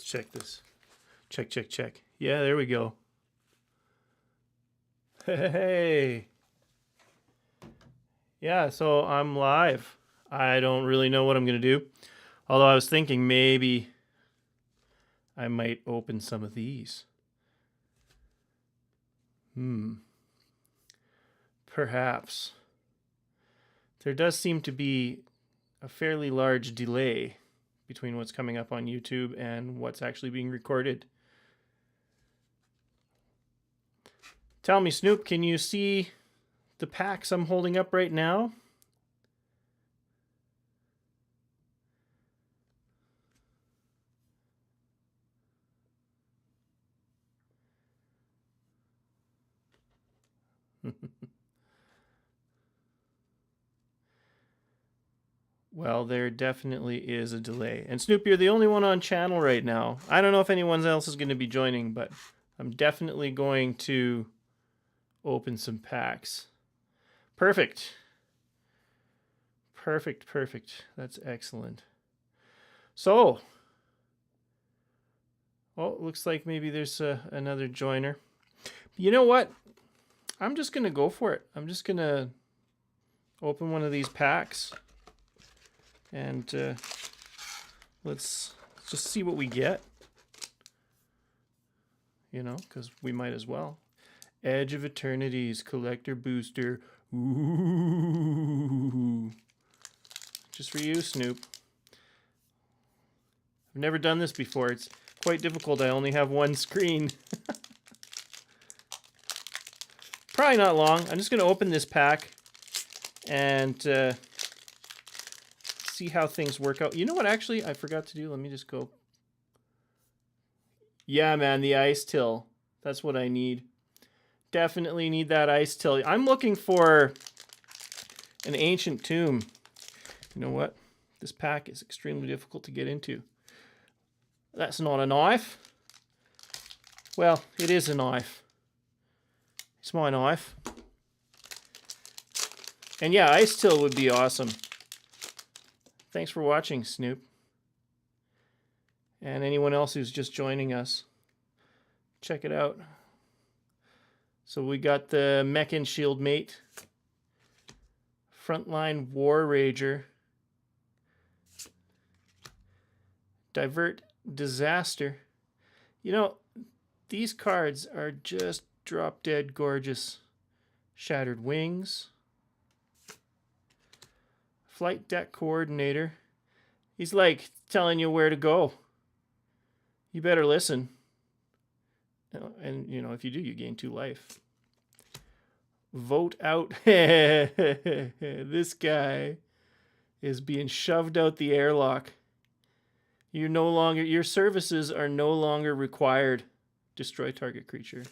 check this. Check, check, check. Yeah, there we go. Hey. Yeah, so I'm live. I don't really know what I'm going to do. Although I was thinking maybe I might open some of these. Perhaps. There does seem to be a fairly large delay between what's coming up on YouTube and what's actually being recorded. Tell me, Snoop, can you see the packs I'm holding up right now? Well, there definitely is a delay. And Snoop, you're the only one on channel right now. I don't know if anyone else is going to be joining, but I'm definitely going to open some packs. Perfect. Perfect, perfect. That's excellent. So, oh, it looks like maybe there's another joiner. You know what? I'm just going to go for it. I'm just going to open one of these packs. And let's just see what we get. You know, because we might as well. Edge of Eternities Collector Booster. Ooh. Just for you, Snoop. I've never done this before. It's quite difficult. I only have one screen. Probably not long. I'm just going to open this pack and see how things work out. You know what, actually, I forgot to do? Let me just go. Yeah, man, the ice till. That's what I need. Definitely need that ice till. I'm looking for an ancient tomb. You know what? This pack is extremely difficult to get into. That's not a knife. Well, it is a knife. It's my knife. And yeah, ice till would be awesome. Thanks for watching, Snoop. And anyone else who's just joining us, check it out. So we got the Mechan Shield Mate, Frontline War Rager, Divert Disaster. You know, these cards are just drop dead gorgeous. Shattered Wings, Flight Deck Coordinator. He's like telling you where to go. You better listen. And, you know, if you do, you gain 2 life. Vote out. This guy is being shoved out the airlock. You're no longer, your services are no longer required. Destroy target creature.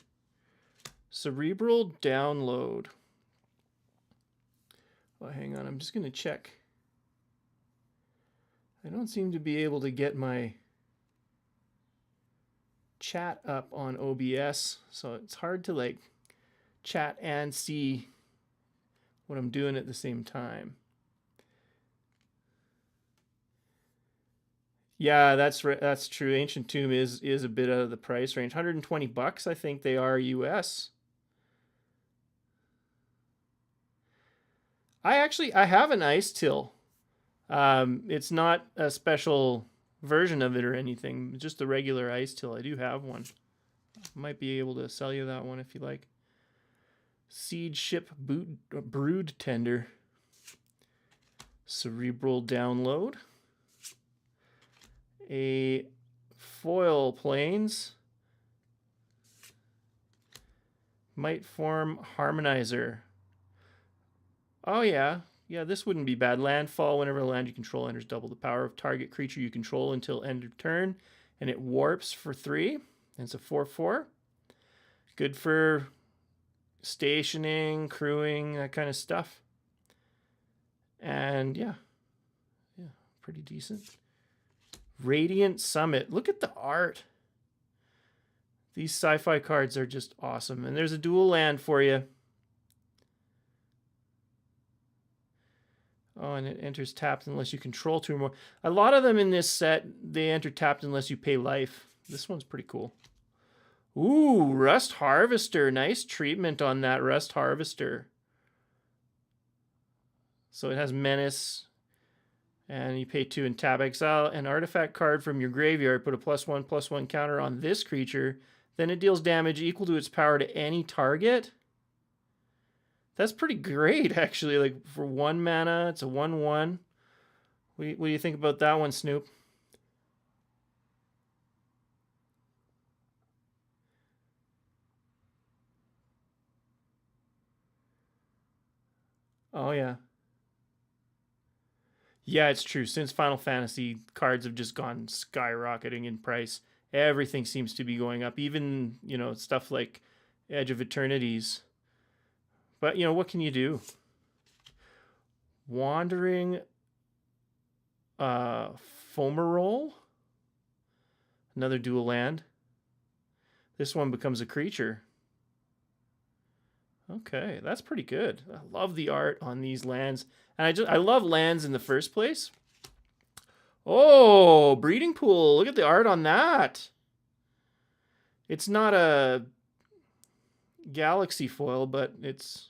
Cerebral Download. Oh, hang on. I'm just going to check. I don't seem to be able to get my chat up on OBS, so it's hard to like chat and see what I'm doing at the same time. Yeah, that's true. Ancient Tomb is a bit out of the price range. $120, I think they are US. I have an ice till. It's not a special version of it or anything, just the regular ice till. I do have one. Might be able to sell you that one if you like. Siege Ship Brood Tender. Cerebral Download. A Foil Plains. Might Form Harmonizer. Oh yeah. Yeah, this wouldn't be bad. Landfall. Whenever a land you control enters double the power of target creature you control until end of turn. And it warps for 3. And it's a 4/4. Good for stationing, crewing, that kind of stuff. And yeah, pretty decent. Radiant Summit. Look at the art. These sci-fi cards are just awesome. And there's a dual land for you. Oh, and it enters tapped unless you control 2 or more. A lot of them in this set, they enter tapped unless you pay life. This one's pretty cool. Ooh, Rust Harvester. Nice treatment on that Rust Harvester. So it has Menace, and you pay 2 and tap. Exile an artifact card from your graveyard. Put a +1/+1 counter on this creature. Then it deals damage equal to its power to any target. That's pretty great, actually. Like, for 1 mana, it's a 1/1. What do you think about that one, Snoop? Oh, yeah. Yeah, it's true. Since Final Fantasy, cards have just gone skyrocketing in price. Everything seems to be going up. Even, stuff like Edge of Eternities. But, what can you do? Wandering Fomerol. Another dual land. This one becomes a creature. Okay, that's pretty good. I love the art on these lands. And I love lands in the first place. Oh, Breeding Pool. Look at the art on that. It's not a Galaxy foil, but it's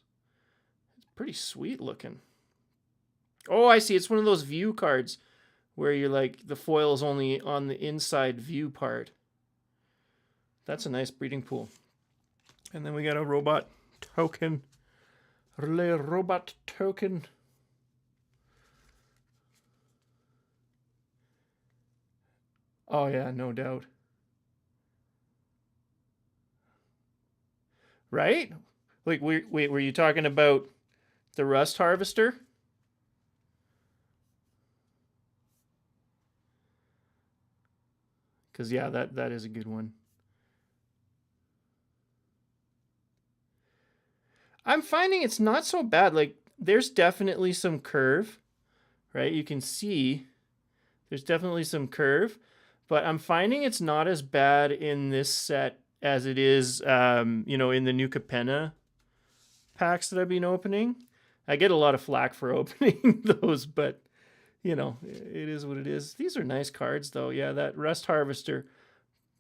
pretty sweet looking. Oh, I see. It's one of those view cards where you're like, the foil is only on the inside view part. That's a nice Breeding Pool. And then we got a robot token. Relay robot token. Oh, yeah, no doubt. Right? Wait, were you talking about the Rust Harvester? Because, yeah, that is a good one. I'm finding it's not so bad. Like, there's definitely some curve, right? You can see there's definitely some curve, but I'm finding it's not as bad in this set as it is, in the new Capenna packs that I've been opening. I get a lot of flack for opening those, but, it is what it is. These are nice cards, though. Yeah, that Rust Harvester.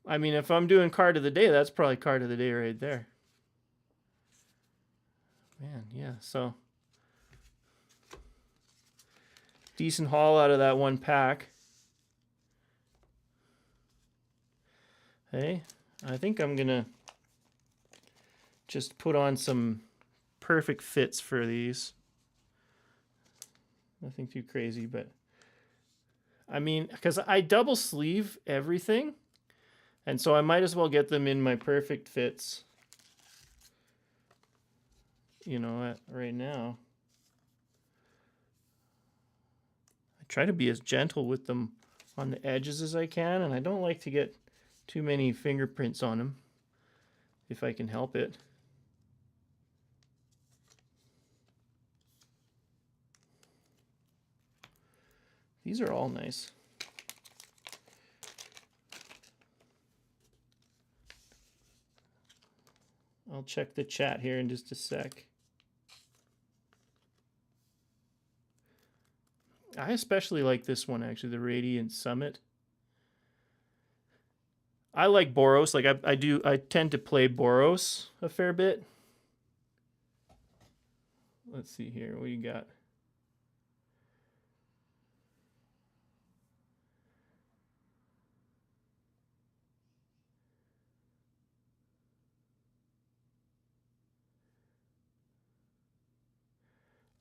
I mean, if I'm doing card of the day, that's probably card of the day right there. Man, yeah, so decent haul out of that one pack. Hey, I think I'm gonna just put on some perfect fits for these. Nothing too crazy, but I mean, because I double sleeve everything, and so I might as well get them in my perfect fits. Right now. I try to be as gentle with them on the edges as I can, and I don't like to get too many fingerprints on them if I can help it. These are all nice. I'll check the chat here in just a sec. I especially like this one, actually, the Radiant Summit. I like Boros. Like, I tend to play Boros a fair bit. Let's see here. What you got?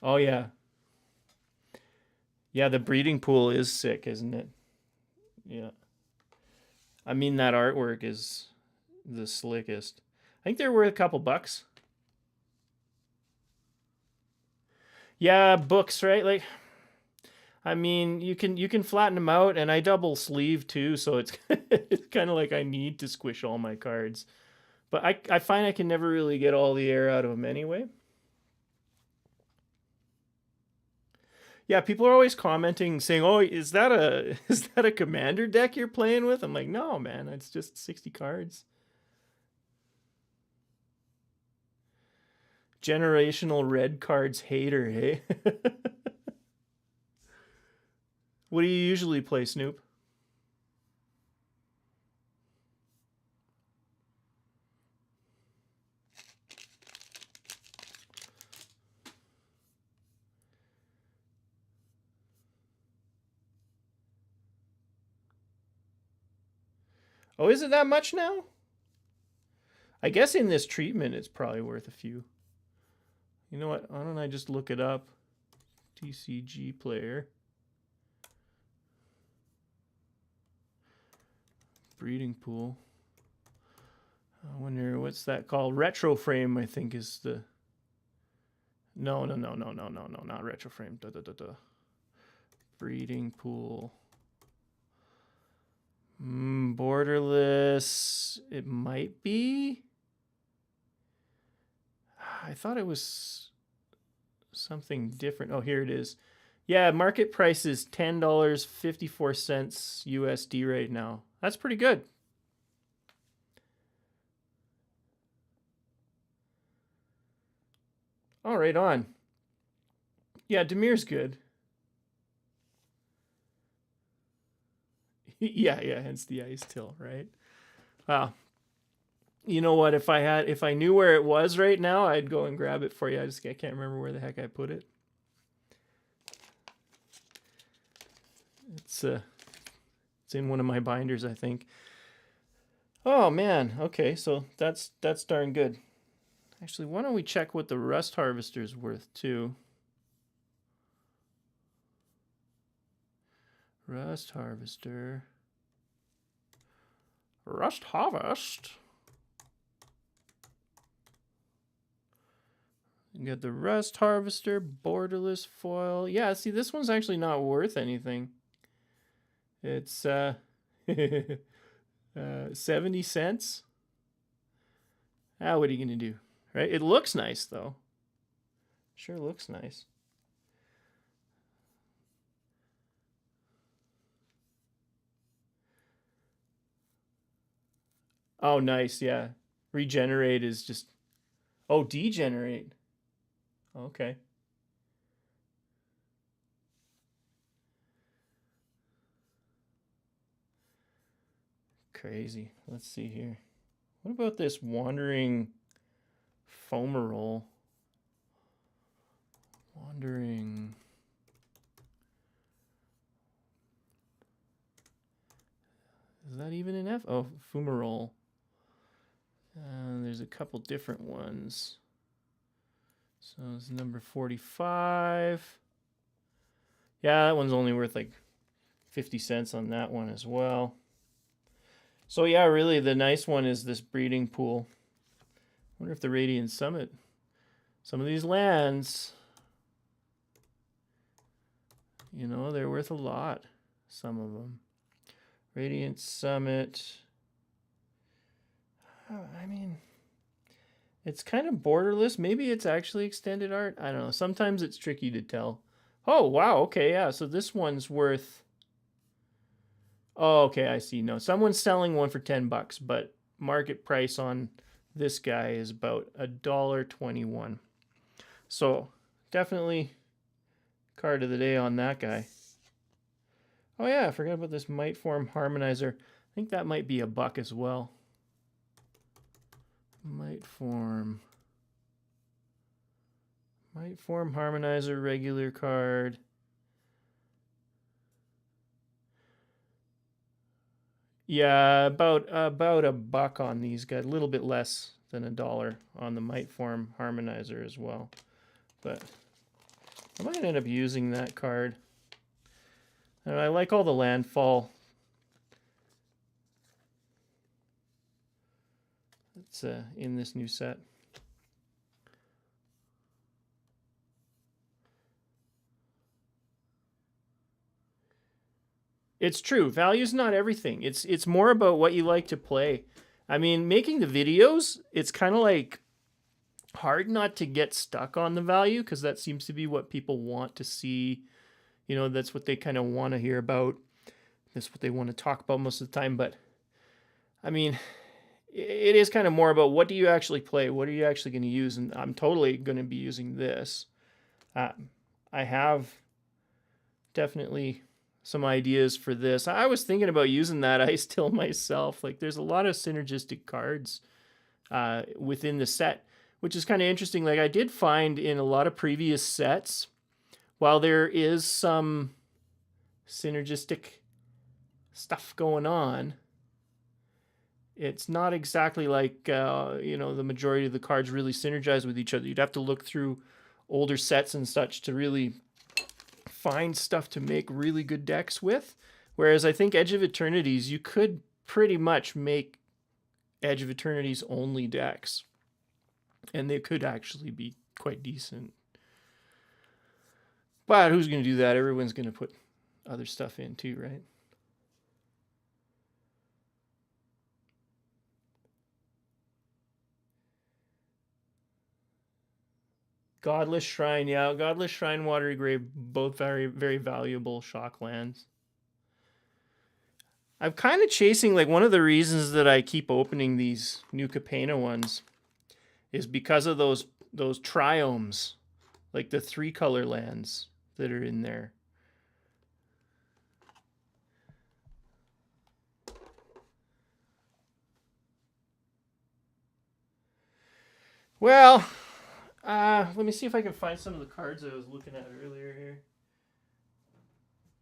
Oh, yeah. Yeah, the Breeding Pool is sick, isn't it? Yeah. I mean, that artwork is the slickest. I think they're worth a couple bucks. Yeah, books, right? Like, I mean, you can flatten them out, and I double sleeve too, so it's it's kind of like I need to squish all my cards. But I find I can never really get all the air out of them anyway. Yeah, people are always commenting saying, "Oh, is that a commander deck you're playing with?" I'm like, "No, man, it's just 60 cards." Generational red cards hater, hey? What do you usually play, Snoop? Oh, is it that much now? I guess in this treatment, it's probably worth a few. You know what? Why don't I just look it up? TCG player. Breeding pool. I wonder what's that called? Retro frame, I think, is the. No, not retro frame. Breeding pool. Borderless. It might be. I thought it was something different. Oh, here it is. Yeah, market price is $10.54 USD right now. That's pretty good. Oh, right on. Yeah, Demir's good. yeah, hence the ice till, right? Wow. You know what? If I knew where it was right now, I'd go and grab it for you. I can't remember where the heck I put it. It's in one of my binders, I think. Oh man. Okay, so that's darn good. Actually, why don't we check what the rust harvester is worth too? Rust harvester. Rust harvest. You got the rust harvester, borderless foil. Yeah, see, this one's actually not worth anything. It's 70 cents. Ah, what are you gonna do? Right? It looks nice though. Sure looks nice. Oh, nice. Yeah. Regenerate is just. Oh, degenerate. Okay. Crazy. Let's see here. What about this wandering Foamerol? Wandering. Is that even an F? Oh, Fumarole. There's a couple different ones. So it's number 45. Yeah, that one's only worth like 50 cents on that one as well. So yeah, really the nice one is this breeding pool. I wonder if the Radiant Summit, some of these lands, you know, they're worth a lot. Some of them. Radiant Summit. I mean, it's kind of borderless. Maybe it's actually extended art. I don't know. Sometimes it's tricky to tell. Oh, wow. Okay, yeah. So this one's worth. Oh, okay. I see. No, someone's selling one for $10, but market price on this guy is about $1.21. So definitely card of the day on that guy. Oh yeah, I forgot about this Might Form Harmonizer. I think that might be $1 as well. Might Form Harmonizer regular card. Yeah, about $1 on these guys. A little bit less than $1 on the Might Form Harmonizer as well. But I might end up using that card. And I like all the landfall. It's in this new set. It's true. Value's not everything. It's more about what you like to play. I mean, making the videos, it's kind of like hard not to get stuck on the value because that seems to be what people want to see. You know, that's what they kind of want to hear about. That's what they want to talk about most of the time. But I mean, it is kind of more about what do you actually play? What are you actually going to use? And I'm totally going to be using this. I have definitely some ideas for this. I was thinking about using that ice till myself. Like there's a lot of synergistic cards within the set, which is kind of interesting. Like I did find in a lot of previous sets, while there is some synergistic stuff going on, it's not exactly like the majority of the cards really synergize with each other. You'd have to look through older sets and such to really find stuff to make really good decks with. Whereas I think Edge of Eternities, you could pretty much make Edge of Eternities only decks, and they could actually be quite decent. But who's going to do that? Everyone's going to put other stuff in too, right? Godless Shrine, yeah. Godless Shrine, Watery Grave, both very, very valuable shock lands. I'm kind of chasing, like, one of the reasons that I keep opening these New Capenna ones is because of those triomes, like the 3-color lands that are in there. Well, let me see if I can find some of the cards I was looking at earlier here.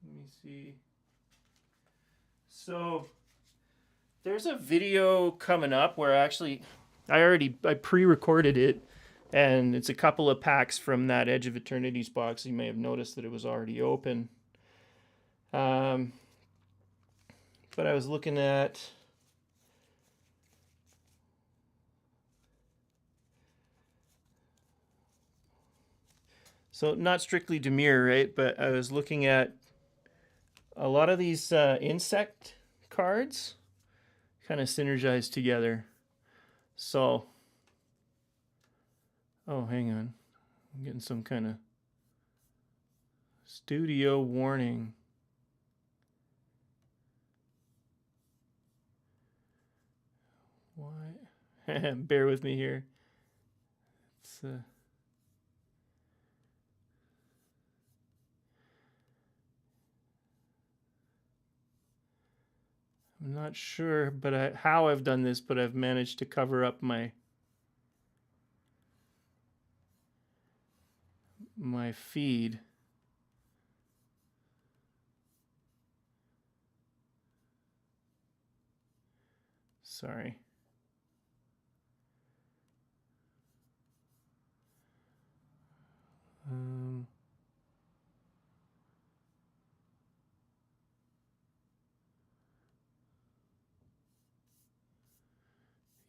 Let me see. So there's a video coming up where I pre-recorded it, and it's a couple of packs from that Edge of Eternities box. You may have noticed that it was already open. But I was looking at so not strictly Dimir, right? But I was looking at a lot of these insect cards kind of synergize together. So, oh, hang on. I'm getting some kind of studio warning. Why? Bear with me here. It's I'm not sure, but how I've done this, but I've managed to cover up my feed. Sorry.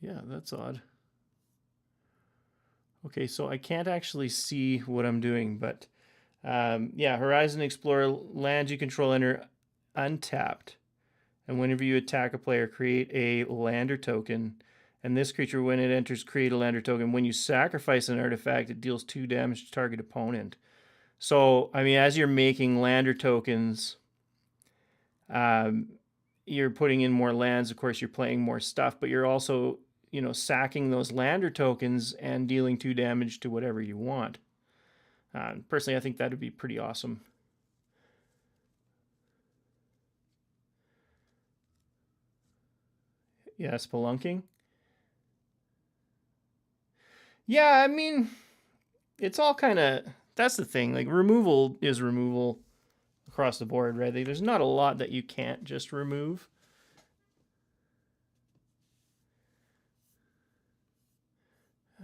Yeah, that's odd. Okay, so I can't actually see what I'm doing, but yeah, Horizon Explorer, lands you control enter untapped. And whenever you attack a player, create a lander token. And this creature, when it enters, create a lander token. When you sacrifice an artifact, it deals 2 damage to target opponent. So, I mean, as you're making lander tokens, you're putting in more lands. Of course, you're playing more stuff, but you're also, sacking those lander tokens and dealing 2 damage to whatever you want. Personally, I think that would be pretty awesome. Yeah, spelunking. Yeah, I mean, it's all kind of, that's the thing. Like, removal is removal across the board, right? Like, there's not a lot that you can't just remove.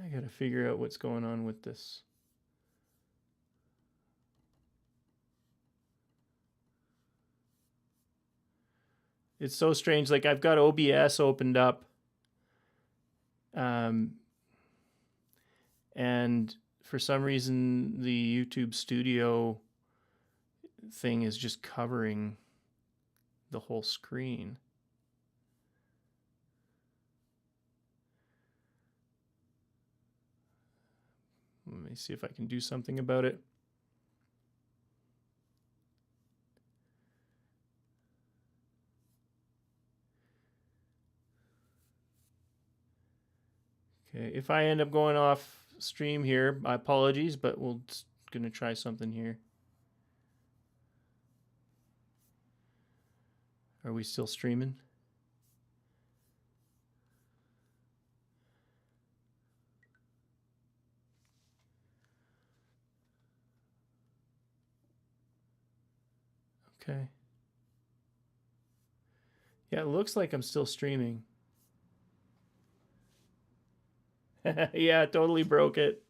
I gotta figure out what's going on with this. It's so strange. Like, I've got OBS opened up. And for some reason, the YouTube Studio thing is just covering the whole screen. Let me see if I can do something about it. Okay, if I end up going off stream here, my apologies, but we're gonna try something here. Are we still streaming? Okay. Yeah, it looks like I'm still streaming. Yeah, totally broke it.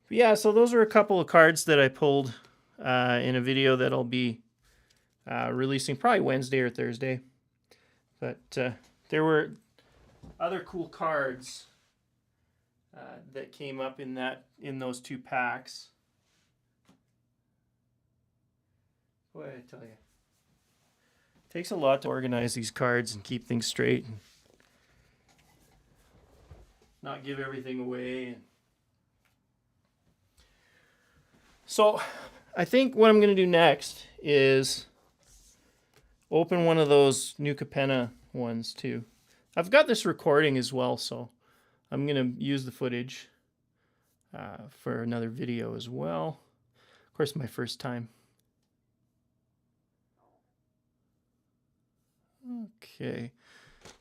Yeah, so those are a couple of cards that I pulled in a video that I'll be releasing probably Wednesday or Thursday. But there were other cool cards that came up in those two packs. Boy, I tell you, it takes a lot to organize these cards and keep things straight and not give everything away. So I think what I'm going to do next is open one of those New Capenna ones too. I've got this recording as well, so I'm going to use the footage for another video as well. Of course, my first time. Okay,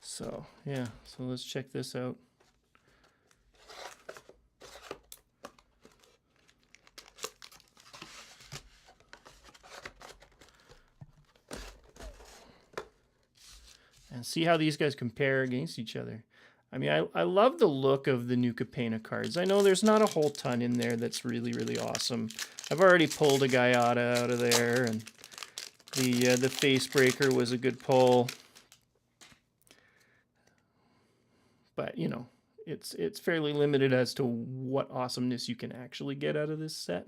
so yeah, so let's check this out. And see how these guys compare against each other. I mean, I love the look of the New Capenna cards. I know there's not a whole ton in there that's really, really awesome. I've already pulled a Gaiata out of there, and the Face Breaker was a good pull. But, you know, it's fairly limited as to what awesomeness you can actually get out of this set.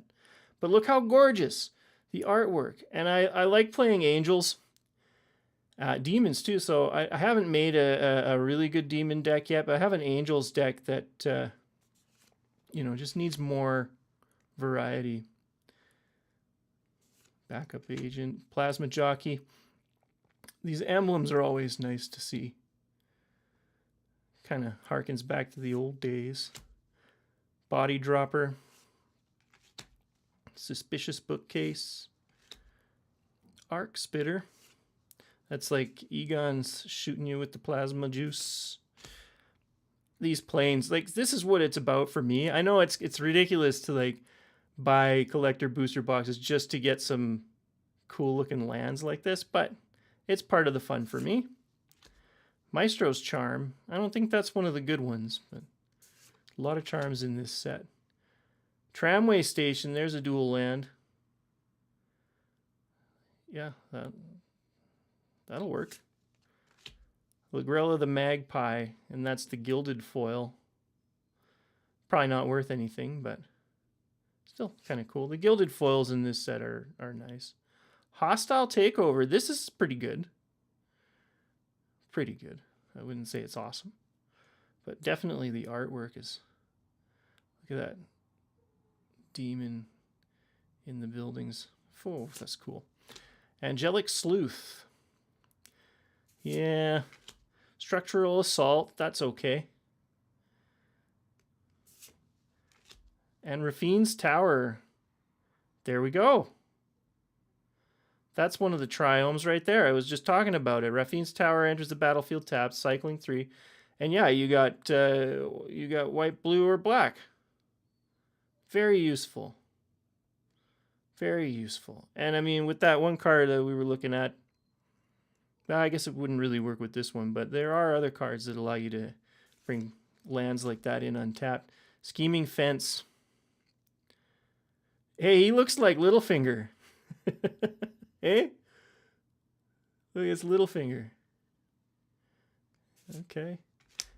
But look how gorgeous the artwork. And I like playing Angels. Demons too, so I haven't made a really good demon deck yet, but I have an Angels deck that you know, just needs more variety. Backup Agent, Plasma Jockey. These emblems are always nice to see. Kind of harkens back to the old days. Body Dropper. Suspicious Bookcase. Arc Spitter. That's like Egon's shooting you with the plasma juice. These planes, like, this is what it's about for me. I know it's ridiculous to like buy collector booster boxes just to get some cool looking lands like this, but it's part of the fun for me. Maestro's Charm. I don't think that's one of the good ones, but a lot of charms in this set. Tramway Station, there's a dual land. Yeah, that'll work. Lagrella the Magpie, and that's the gilded foil. Probably not worth anything, but still kind of cool. The gilded foils in this set are nice. Hostile Takeover. This is pretty good. Pretty good. I wouldn't say it's awesome, but definitely the artwork is... Look at that demon in the buildings. Oh, that's cool. Angelic Sleuth. Yeah. Structural Assault, that's okay. And Rafine's Tower. There we go. That's one of the triomes right there. I was just talking about it. Rafine's Tower enters the battlefield tapped, cycling 3. And yeah, you got white, blue, or black. Very useful. Very useful. And I mean, with that one card that we were looking at, well, I guess it wouldn't really work with this one, but there are other cards that allow you to bring lands like that in untapped. Scheming Fence. Hey, he looks like Littlefinger. Hey? Look, it's Littlefinger. Okay.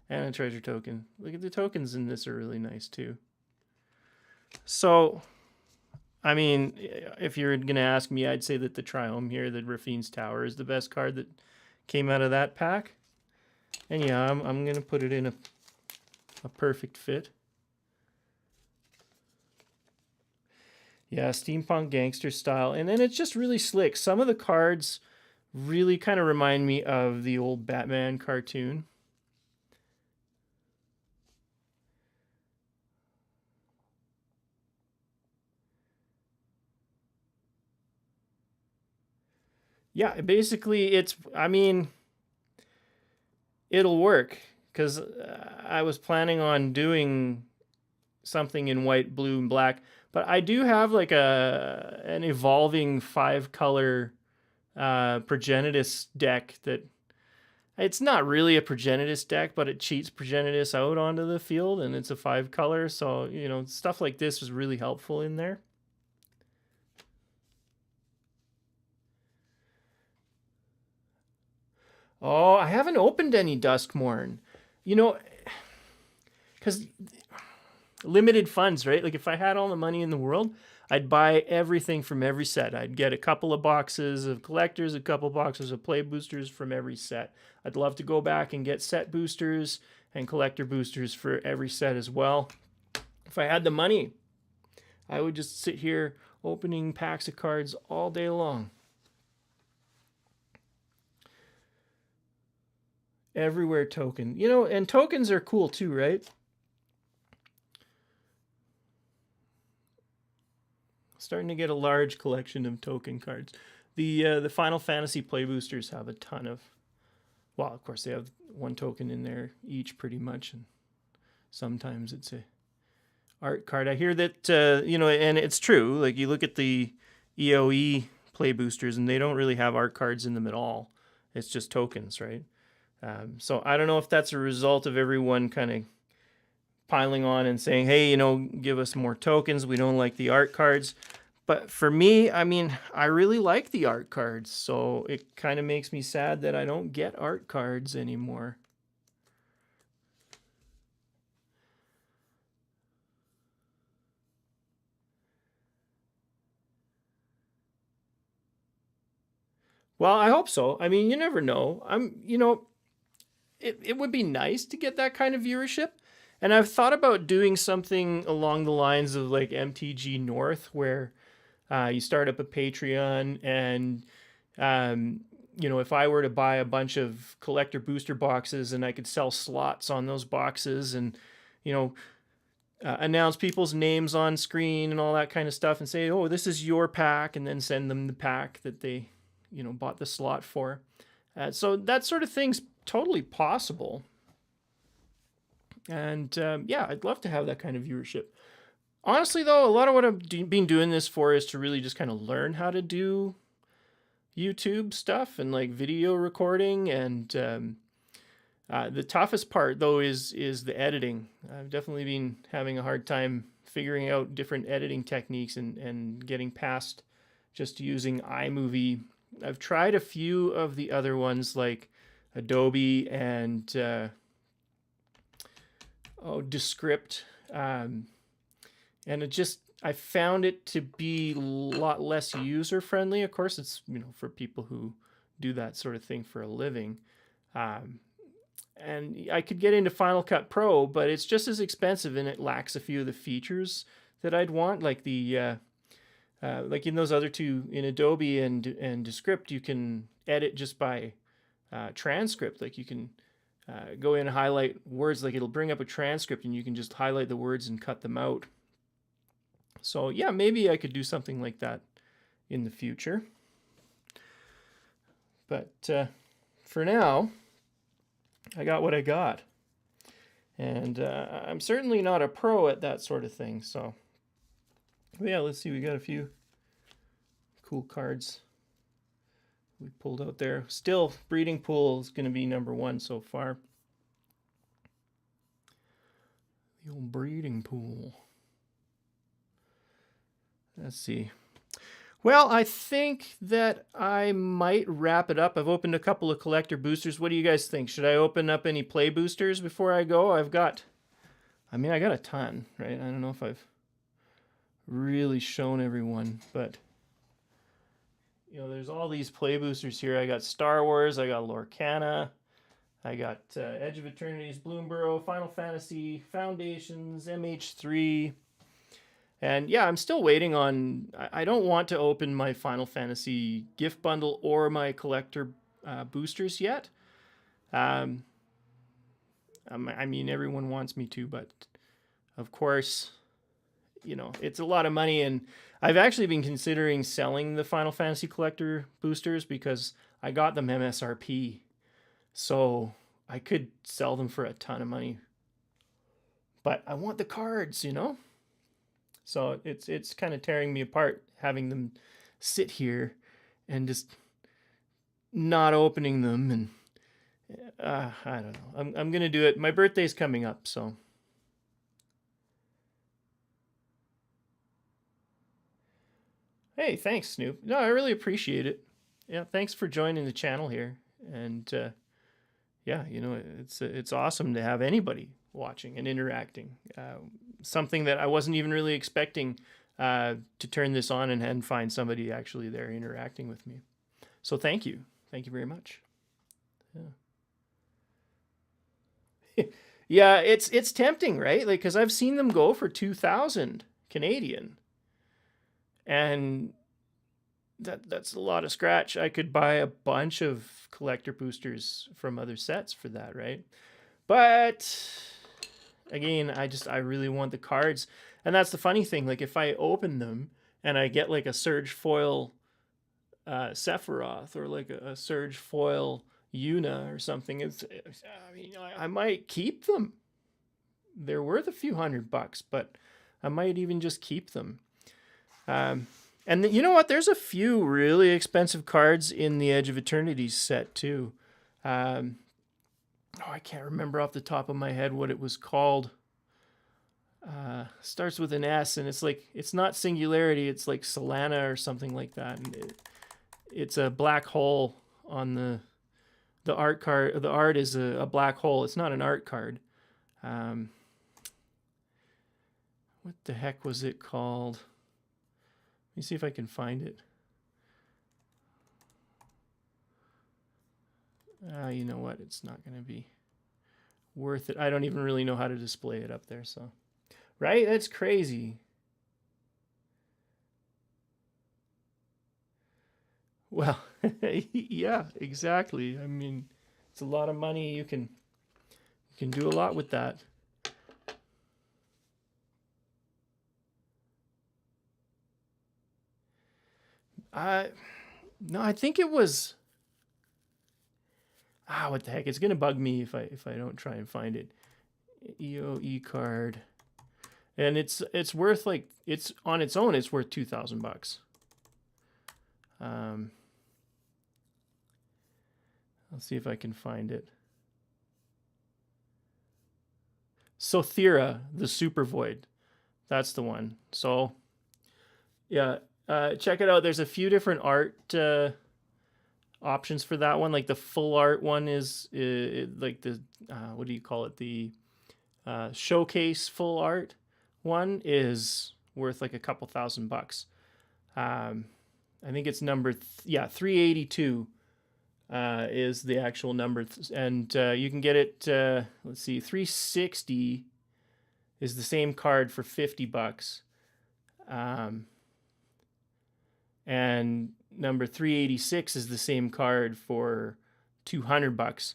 And a treasure token. Look at the tokens in this are really nice too. So, I mean, if you're going to ask me, I'd say that the Triome here, the Rafine's Tower, is the best card that came out of that pack. And yeah, I'm going to put it in a perfect fit. Yeah, steampunk gangster style. And then it's just really slick. Some of the cards really kind of remind me of the old Batman cartoon. Yeah, basically I mean, it'll work because I was planning on doing something in white, blue, and black, but I do have like an evolving 5 color Progenitus deck that it's not really a Progenitus deck, but it cheats Progenitus out onto the field, and it's a 5 color. So, stuff like this was really helpful in there. Oh, I haven't opened any Duskmourn. Because limited funds, right? Like if I had all the money in the world, I'd buy everything from every set. I'd get a couple of boxes of collectors, a couple boxes of play boosters from every set. I'd love to go back and get set boosters and collector boosters for every set as well. If I had the money, I would just sit here opening packs of cards all day long. Everywhere token. And tokens are cool too, right? Starting to get a large collection of token cards. The Final Fantasy play boosters have a ton of, well, of course they have 1 token in there each pretty much, and sometimes it's a art card. I hear that and it's true. Like you look at the EOE play boosters, and they don't really have art cards in them at all. It's just tokens, right? So I don't know if that's a result of everyone kind of piling on and saying, hey, give us more tokens. We don't like the art cards. But for me, I mean, I really like the art cards. So it kind of makes me sad that I don't get art cards anymore. Well, I hope so. I mean, you never know. It would be nice to get that kind of viewership. And I've thought about doing something along the lines of like MTG North, where you start up a Patreon, and if I were to buy a bunch of collector booster boxes, and I could sell slots on those boxes, and announce people's names on screen and all that kind of stuff, and say, oh, this is your pack, and then send them the pack that they bought the slot for. So that sort of thing's totally possible. And yeah, I'd love to have that kind of viewership. Honestly, though, a lot of what I've been doing this for is to really just kind of learn how to do YouTube stuff and like video recording. And the toughest part, though, is the editing. I've definitely been having a hard time figuring out different editing techniques and getting past just using iMovie. I've tried a few of the other ones like Adobe and Descript. And I found it to be a lot less user friendly. Of course, it's for people who do that sort of thing for a living. And I could get into Final Cut Pro, but it's just as expensive, and it lacks a few of the features that I'd want, like like in those other two, in Adobe and Descript, you can edit just by transcript. Like you can go in and highlight words, like it'll bring up a transcript, and you can just highlight the words and cut them out. So yeah, maybe I could do something like that in the future. But for now, I got what I got. And I'm certainly not a pro at that sort of thing. So yeah, let's see. We got a few cool cards we pulled out there. Still, Breeding Pool is going to be number 1 so far. The old Breeding Pool. Let's see. Well, I think that I might wrap it up. I've opened a couple of collector boosters. What do you guys think? Should I open up any play boosters before I go? I got a ton, right? I don't know if I've really shown everyone, but there's all these play boosters here. I got Star Wars, I got Lorcana, I got Edge of Eternity's Bloomburrow, Final Fantasy, Foundations, MH3. And yeah, I'm still waiting on, I don't want to open my Final Fantasy gift bundle or my collector boosters yet. I mean, everyone wants me to, but of course, you know, it's a lot of money. And I've actually been considering selling the Final Fantasy Collector boosters because I got them MSRP. So I could sell them for a ton of money. But I want the cards, you know? So it's kind of tearing me apart having them sit here and just not opening them, and I don't know. I'm gonna do it. My birthday's coming up, so. Hey, thanks, Snoop. No, I really appreciate it. Yeah, thanks for joining the channel here, and yeah, you know, it's awesome to have anybody watching and interacting. Something that I wasn't even really expecting to turn this on and find somebody actually there interacting with me. So thank you very much. Yeah, yeah, it's tempting, right? Like, because I've seen them go for 2,000 Canadian, and that's a lot of scratch. I could buy a bunch of collector boosters from other sets for that, right? But again, I really want the cards. And that's the funny thing. Like, if I open them and I get like a Surge foil Sephiroth, or like a Surge foil Yuna or something, I mean, I might keep them. They're worth a few $100, but I might even just keep them. And you know what? There's a few really expensive cards in the Edge of Eternity set too. Oh, I can't remember off the top of my head what it was called. Starts with an S, and it's not Singularity. It's like Solana or something like that. And it's a black hole on the art card. The art is a black hole. It's not an art card. What the heck was it called? Let me see if I can find it. You know what? It's not going to be worth it. I don't even really know how to display it up there. So, right? That's crazy. Well, yeah, exactly. I mean, it's a lot of money. You can do a lot with that. No, I think it was. What the heck? It's gonna bug me if I don't try and find it. EOE card, and it's worth, like, it's on its own. It's worth $2,000. I'll see if I can find it. Sothira, the Super Void. That's the one. So, yeah, check it out. There's a few different art options for that one. Like, the full art one is like the what do you call it? The showcase full art one is worth like a couple $1,000. I think it's number 382 is the actual number, and you can get it. Let's see, 360 is the same card for $50. And number 386 is the same card for $200.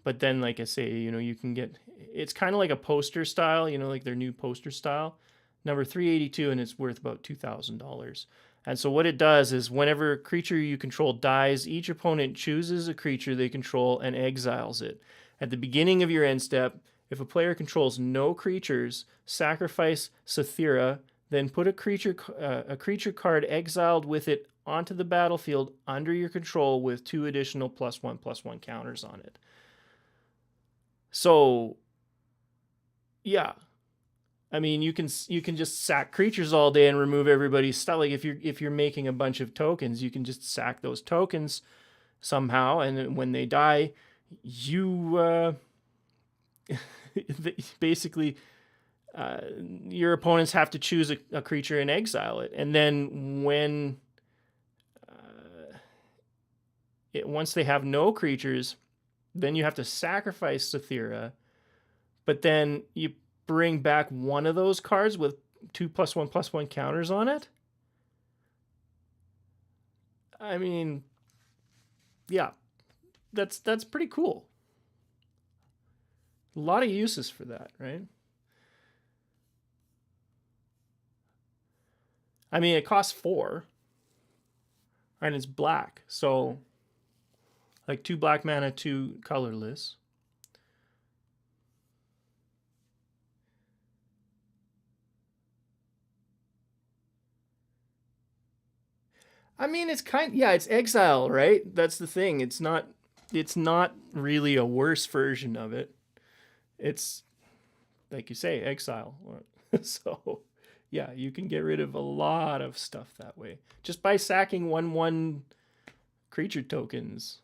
But then, like I say, you know, you can get, it's kind of like a poster style, you know, like their new poster style. Number 382, and it's worth about $2,000. And so what it does is, whenever a creature you control dies, each opponent chooses a creature they control and exiles it. At the beginning of your end step, if a player controls no creatures, sacrifice Sothira, then put a creature card exiled with it onto the battlefield under your control with 2 additional +1/+1 counters on it. So, yeah. I mean, you can just sack creatures all day and remove everybody's stuff. Like, if you're making a bunch of tokens, you can just sack those tokens somehow, and when they die, you basically your opponents have to choose a creature and exile it. And then when once they have no creatures, then you have to sacrifice Sothira, but then you bring back one of those cards with 2 +1/+1 counters on it. I mean, yeah, that's pretty cool. A lot of uses for that, right? I mean, it costs 4, and it's black. So, like 2 black mana, 2 colorless. I mean, it's it's exile, right? That's the thing. It's not really a worse version of it. It's like you say, exile. So, yeah, you can get rid of a lot of stuff that way just by sacking 1/1 creature tokens.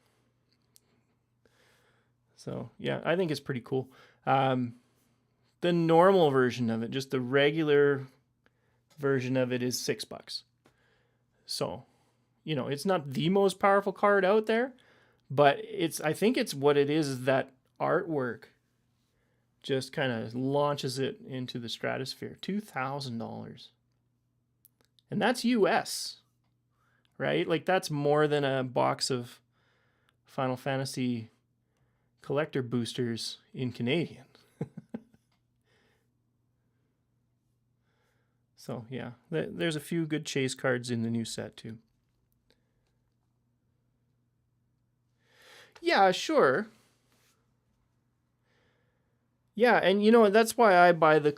So, yeah, I think it's pretty cool. The normal version of it, just the regular version of it, is $6. So, it's not the most powerful card out there, but I think it's what it is that artwork just kind of launches it into the stratosphere. $2,000. And that's US, right? Like, that's more than a box of Final Fantasy collector boosters in Canadian. So, yeah, there's a few good chase cards in the new set, too. Yeah, sure. Yeah, and that's why I buy the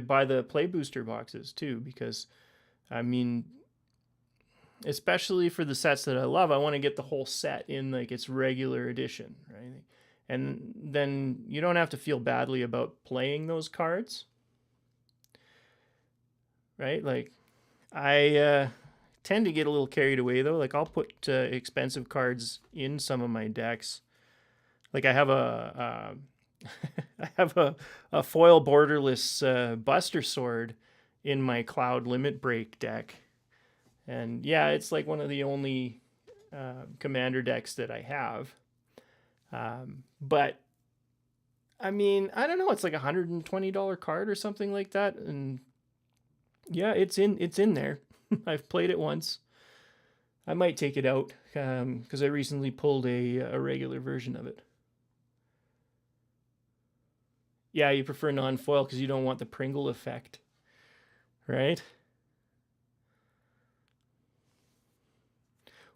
buy the play booster boxes too, because I mean, especially for the sets that I love, I want to get the whole set in like its regular edition, right? And then you don't have to feel badly about playing those cards, right? Like I tend to get a little carried away though. Like I'll put expensive cards in some of my decks. Like I have I have a foil borderless Buster Sword in my Cloud Limit Break deck. And yeah, it's like one of the only commander decks that I have. But I mean, I don't know, it's like $120 card or something like that. And yeah, it's in there. I've played it once. I might take it out because I recently pulled a regular version of it. Yeah, you prefer non-foil because you don't want the Pringle effect, right?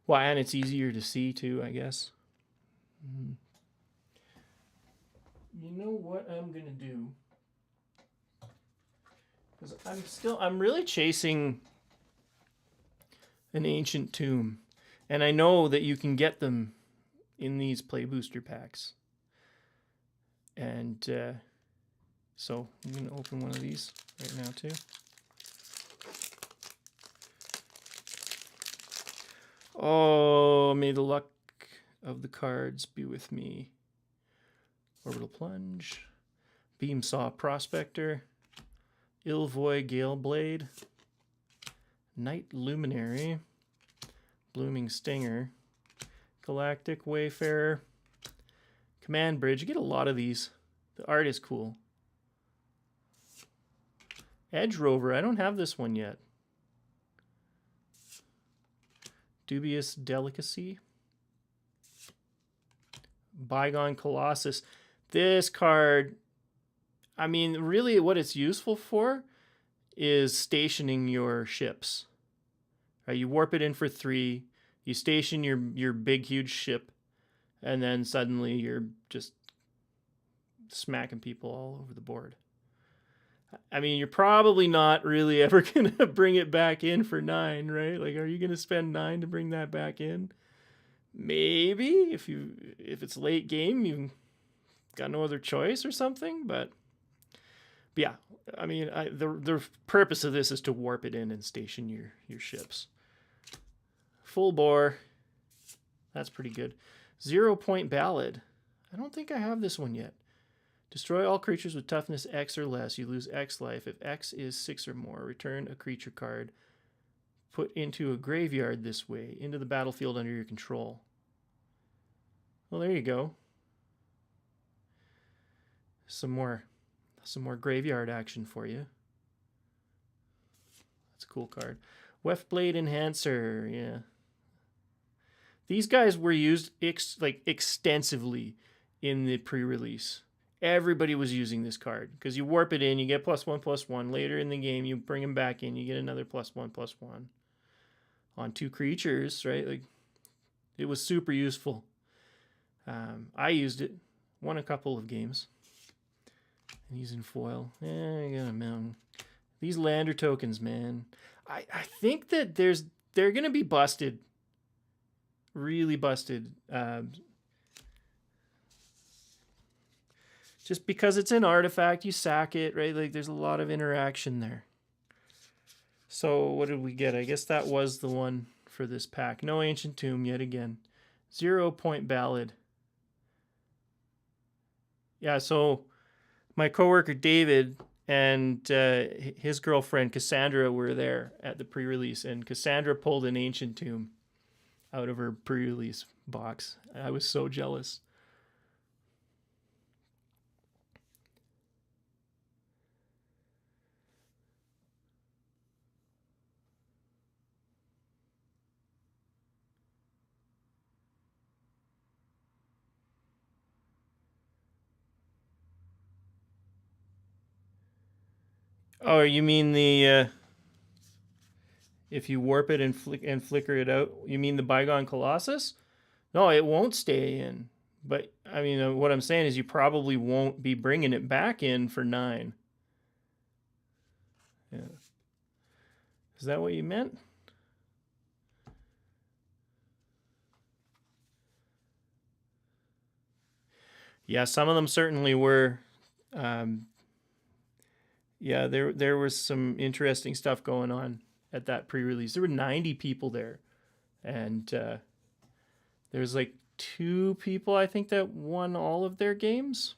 Well, and it's easier to see too, I guess. You know what I'm gonna do? Because I'm really chasing an ancient tomb, and I know that you can get them in these play booster packs. And so I'm gonna open one of these right now too. Oh, may the luck of the cards be with me. Orbital Plunge, Beamsaw Prospector, Ilvoy Galeblade, Night Luminary, Blooming Stinger, Galactic Wayfarer, Command Bridge. You get a lot of these. The art is cool. Edge Rover. I don't have this one yet. Dubious Delicacy. Bygone Colossus. This card, I mean, really what it's useful for is stationing your ships. Right? You warp it in for 3, you station your big, huge ship, and then suddenly you're just smacking people all over the board. I mean, you're probably not really ever going to bring it back in for 9, right? Like, are you going to spend 9 to bring that back in? Maybe if it's late game, you've got no other choice or something. But yeah, I mean, the purpose of this is to warp it in and station your ships. Full bore, that's pretty good. 0 Point Ballad. I don't think I have this one yet. Destroy all creatures with toughness X or less. You lose X life. If X is 6 or more, return a creature card put into a graveyard this way, into the battlefield under your control. Well, there you go. Some more graveyard action for you. That's a cool card. Weftblade Enhancer, yeah. These guys were used extensively in the pre-release. Everybody was using this card because you warp it in, you get +1/+1. Later in the game, you bring him back in, you get another +1/+1 on 2 creatures, right? Like, it was super useful. I used it, won a couple of games. And he's in foil. I got a mountain. These lander tokens, man. I think that they're gonna be busted. Really busted. Just because it's an artifact, you sack it, right? Like, there's a lot of interaction there. So what did we get? I guess that was the one for this pack. No Ancient Tomb yet again. 0 Point Ballad. Yeah, so my coworker David and his girlfriend Cassandra were there at the pre-release, and Cassandra pulled an Ancient Tomb out of her pre-release box. I was so jealous. Oh, you mean the if you warp it and flicker it out, you mean the Bygone Colossus? No, it won't stay in. But I mean, what I'm saying is you probably won't be bringing it back in for 9. Yeah. Is that what you meant? Yeah, some of them certainly were. Yeah, there was some interesting stuff going on at that pre-release. There were 90 people there, and there's like 2 people I think that won all of their games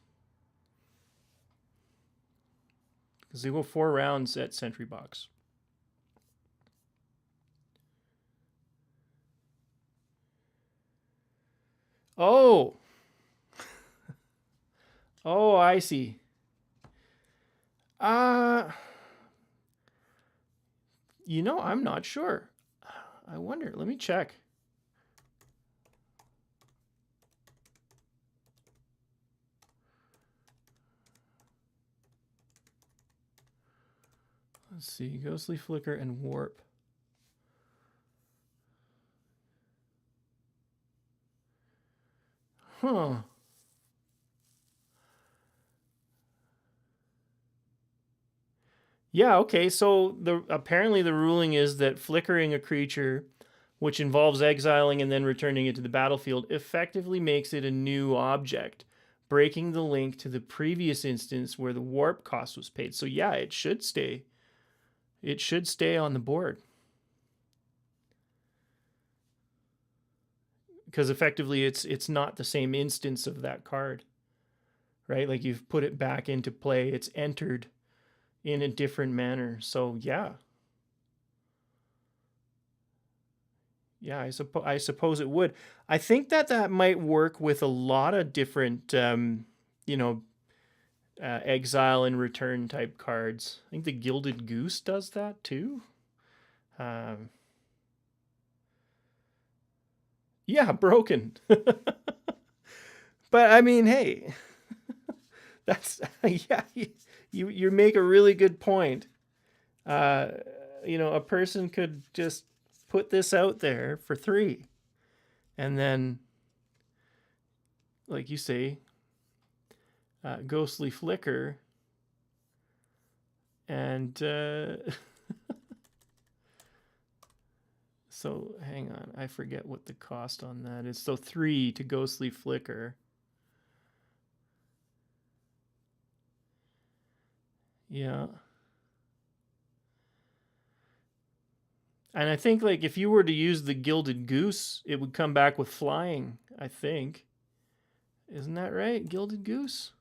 because they go 4 rounds at Sentry Box. Oh. Oh, I see. I'm not sure. I wonder. Let me check. Let's see. Ghostly Flicker and Warp. Huh. Yeah, okay. So apparently the ruling is that flickering a creature, which involves exiling and then returning it to the battlefield, effectively makes it a new object, breaking the link to the previous instance where the warp cost was paid. So yeah, it should stay. It should stay on the board. Because effectively it's not the same instance of that card. Right? Like, you've put it back into play. It's entered in a different manner. So yeah. Yeah, I suppose it would. I think that might work with a lot of different, exile and return type cards. I think the Gilded Goose does that too. Yeah, broken. But I mean, hey, that's yeah. You make a really good point. A person could just put this out there for 3, and then, like you say, Ghostly Flicker, and so hang on, I forget what the cost on that is. So 3 to Ghostly Flicker. Yeah. And I think, like, if you were to use the Gilded Goose, it would come back with flying, I think. Isn't that right? Gilded Goose?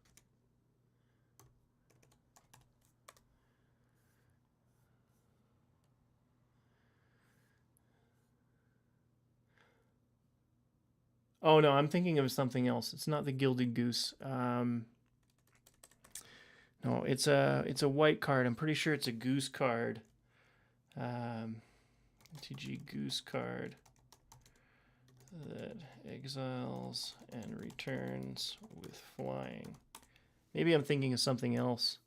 Oh no, I'm thinking of something else. It's not the Gilded Goose. No, it's a white card. I'm pretty sure it's a goose card. TG Goose card that exiles and returns with flying. Maybe I'm thinking of something else.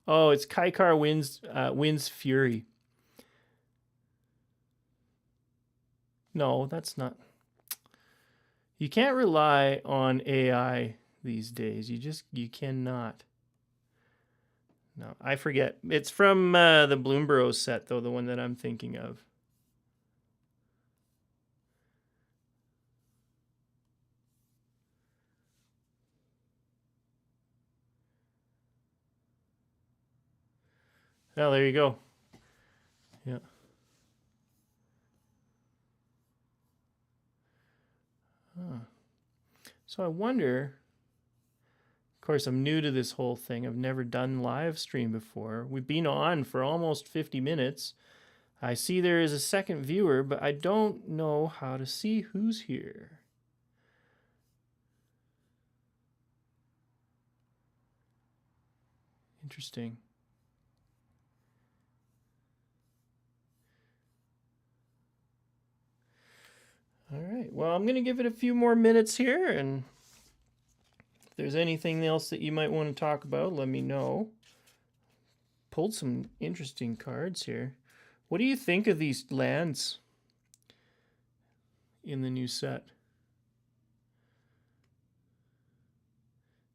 Oh, it's Kaikar Wins Fury. No, that's not. You can't rely on AI these days. You cannot. No, I forget. It's from the Bloomborough set though, the one that I'm thinking of. Oh, there you go. Yeah. Huh. So I wonder. Of course, I'm new to this whole thing. I've never done live stream before. We've been on for almost 50 minutes. I see there is a second viewer, but I don't know how to see who's here. Interesting. All right. Well, I'm going to give it a few more minutes here, and if there's anything else that you might want to talk about, let me know. Pulled some interesting cards here. What do you think of these lands in the new set?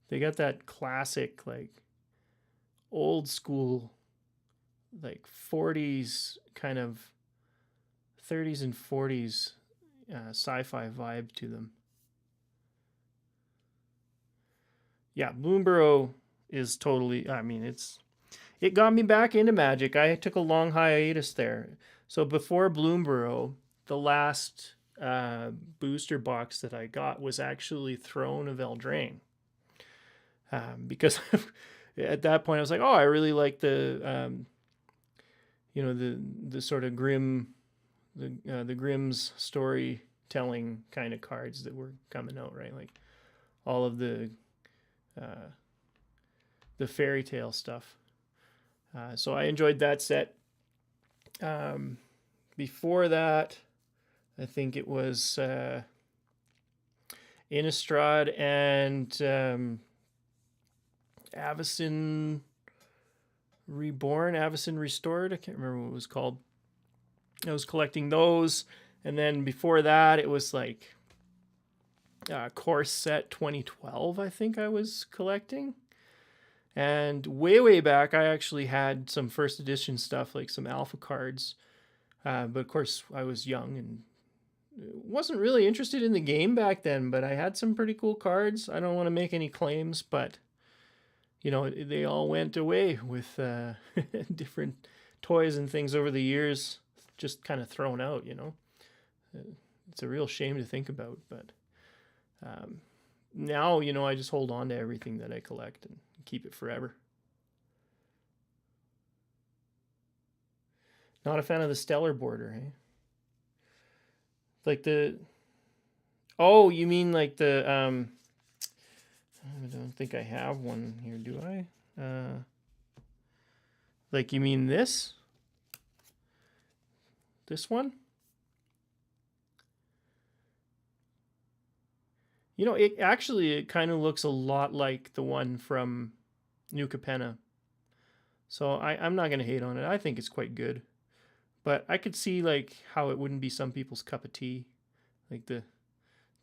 They got that classic, like, old school, like 40s kind of 30s and 40s sci-fi vibe to them. Yeah, Bloomborough is totally, I mean, it got me back into Magic. I took a long hiatus there. So before Bloomborough, the last booster box that I got was actually Throne of Eldraine. Because at that point I was like, oh, I really like the, you know, the sort of grim, the Grimm's storytelling kind of cards that were coming out, right? Like all of the fairy tale stuff. So I enjoyed that set. Before that, I think it was Innistrad and Avacyn Reborn, Avacyn Restored. I can't remember what it was called. I was collecting those. And then before that, it was like Core Set 2012, I think I was collecting. And way back, I actually had some first edition stuff, like some alpha cards. But of course, I was young and wasn't really interested in the game back then, but I had some pretty cool cards. I don't want to make any claims, but you know, they all went away with different toys and things over the years, just kind of thrown out, you know. It's a real shame to think about, but now, you know, I just hold on to everything that I collect and keep it forever. Not a fan of the Stellar border, hey? Like the... Oh, you mean like the... I don't think I have one here, do I? Like you mean this? This one? You know, it kind of looks a lot like the one from New Capenna. So I'm not going to hate on it. I think it's quite good. But I could see like how it wouldn't be some people's cup of tea. Like the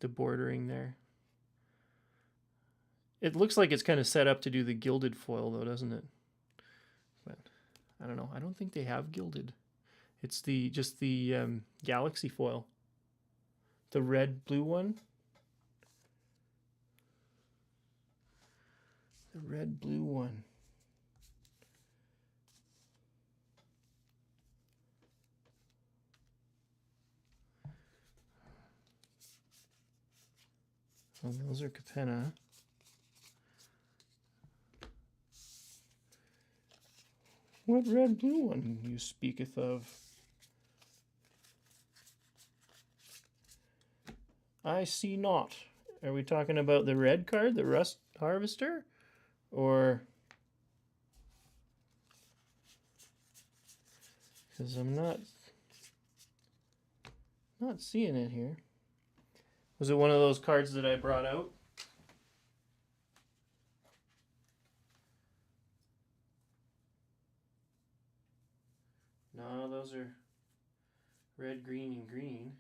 bordering there. It looks like it's kind of set up to do the gilded foil though, doesn't it? But I don't know. I don't think they have gilded. It's just the galaxy foil. The red blue one. The red blue one. Oh, those are Capenna. What red blue one you speaketh of? I see not. Are we talking about the red card, the Rust Harvester? Or... Because I'm not... Not seeing it here. Was it one of those cards that I brought out? No, those are red, green, and green.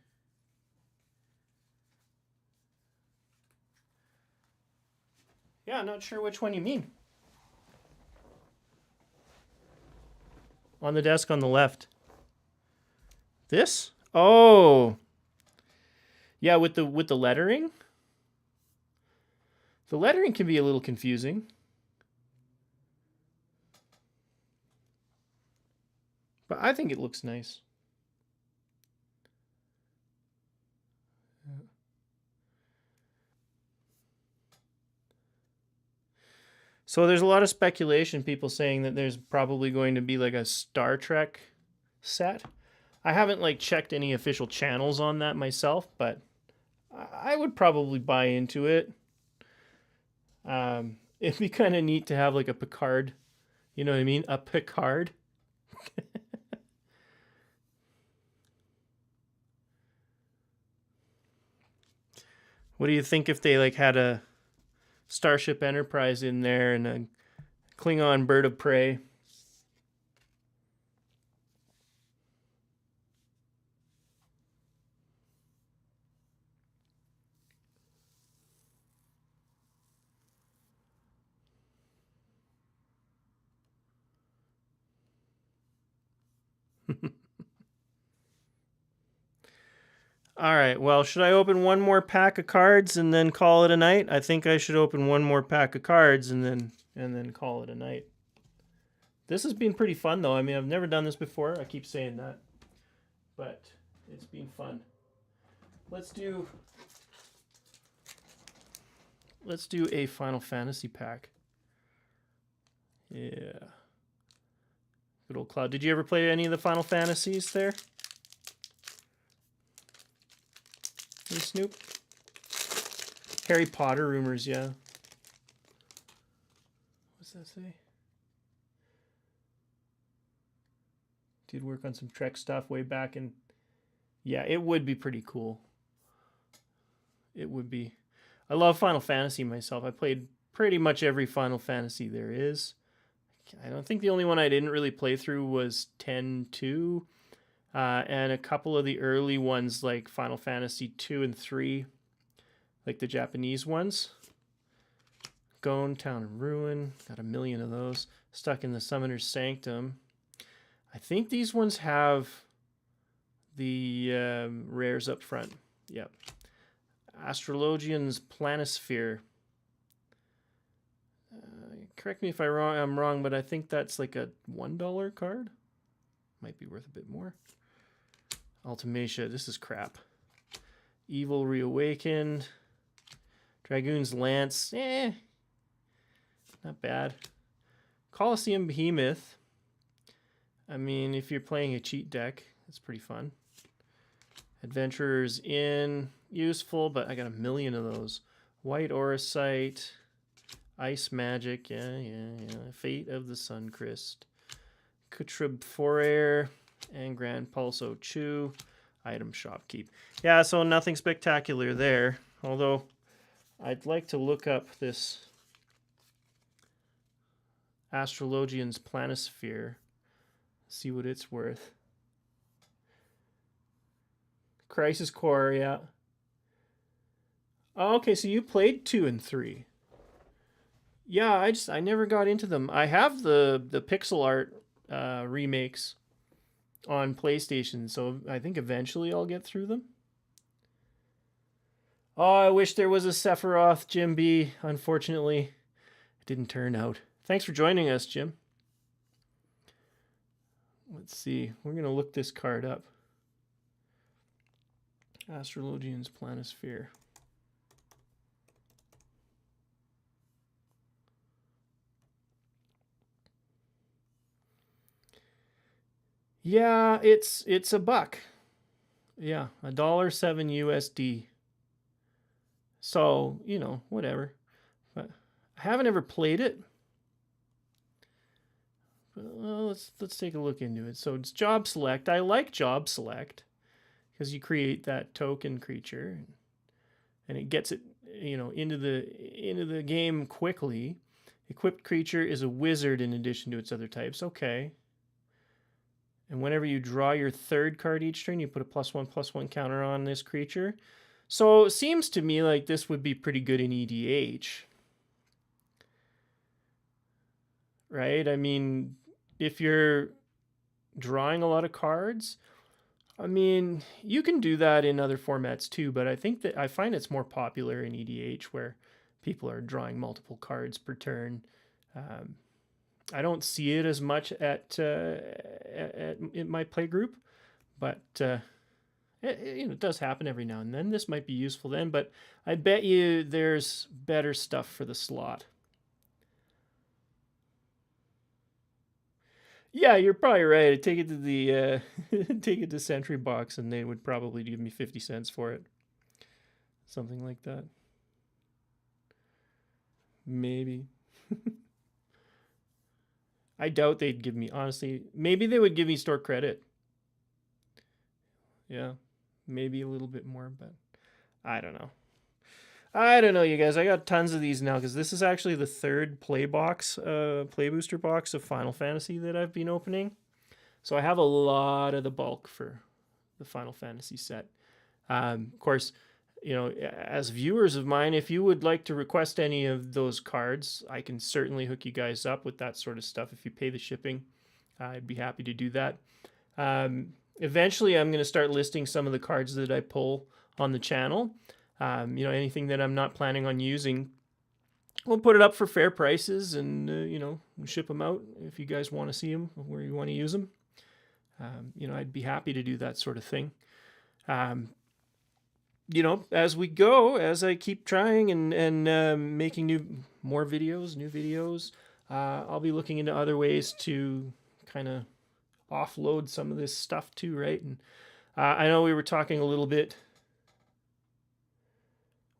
Yeah, not sure which one you mean. On the desk on the left. This? Oh. Yeah, with the lettering. The lettering can be a little confusing. But I think it looks nice. So there's a lot of speculation, people saying that there's probably going to be like a Star Trek set. I haven't like checked any official channels on that myself, but I would probably buy into it. It'd be kind of neat to have like a Picard. You know what I mean? A Picard. What do you think if they like had a Starship Enterprise in there and a Klingon bird of prey? All right. Well, should I open one more pack of cards and then call it a night? I think I should open one more pack of cards and then call it a night. This has been pretty fun though. I mean, I've never done this before. I keep saying that. But it's been fun. Let's do a Final Fantasy pack. Yeah. Good old Cloud. Did you ever play any of the Final Fantasies there? Hey, Snoop. Harry Potter rumors, yeah. What's that say? Did work on some Trek stuff way back in... Yeah, it would be pretty cool. It would be. I love Final Fantasy myself. I played pretty much every Final Fantasy there is. I don't think the only one I didn't really play through was 10-2. And a couple of the early ones like Final Fantasy 2 and 3, like the Japanese ones. Gone, Town of Ruin, got a million of those. Stuck in the Summoner's Sanctum. I think these ones have the rares up front. Yep. Astrologian's Planisphere. Correct me if I'm wrong, but I think that's like a $1 card. Might be worth a bit more. Ultimacia, this is crap. Evil Reawakened. Dragoon's Lance, not bad. Colosseum Behemoth. I mean, if you're playing a cheat deck, it's pretty fun. Adventurer's Inn, useful, but I got a million of those. White Auracite. Ice Magic, yeah. Fate of the Suncrest. Kutrub Forair. And Grand Pulso Chu. Item Shopkeep. Yeah, so nothing spectacular there. Although, I'd like to look up this Astrologian's Planisphere. See what it's worth. Crisis Core, yeah. Oh, okay, so you played 2 and 3. Yeah, I never got into them. I have the pixel art remakes on PlayStation, so I think eventually I'll get through them. Oh, I wish there was a Sephiroth, Jim B. Unfortunately, it didn't turn out. Thanks for joining us, Jim. Let's see. We're going to look this card up. Astrologian's Planisphere. Yeah, it's a buck. Yeah, $1.07 USD. So, you know, whatever. But I haven't ever played it. Well, let's take a look into it. So it's Job Select. I like Job Select because you create that token creature, and it gets it, into the game quickly. Equipped creature is a wizard in addition to its other types. Okay. And whenever you draw your third card each turn, you put a +1/+1 counter on this creature. So it seems to me like this would be pretty good in EDH. Right? I mean, if you're drawing a lot of cards, I mean, you can do that in other formats too, but I find it's more popular in EDH where people are drawing multiple cards per turn. I don't see it as much in my play group, but it does happen every now and then. This might be useful then, but I bet you there's better stuff for the slot. Yeah, you're probably right. I'd take it to the take it to Sentry Box, and they would probably give me 50 cents for it, something like that. Maybe. I doubt they'd give me, honestly. Maybe they would give me store credit. Yeah, maybe a little bit more, but I don't know. I don't know, you guys. I got tons of these now because this is actually the third play booster box of Final Fantasy that I've been opening. So I have a lot of the bulk for the Final Fantasy set. Of course, as viewers of mine, if you would like to request any of those cards, I can certainly hook you guys up with that sort of stuff. If you pay the shipping, I'd be happy to do that. Eventually, I'm going to start listing some of the cards that I pull on the channel. Anything that I'm not planning on using, we'll put it up for fair prices and, ship them out if you guys want to see them, where you want to use them. I'd be happy to do that sort of thing. As we go, as I keep trying and making new videos, I'll be looking into other ways to kind of offload some of this stuff too, right? And I know we were talking a little bit.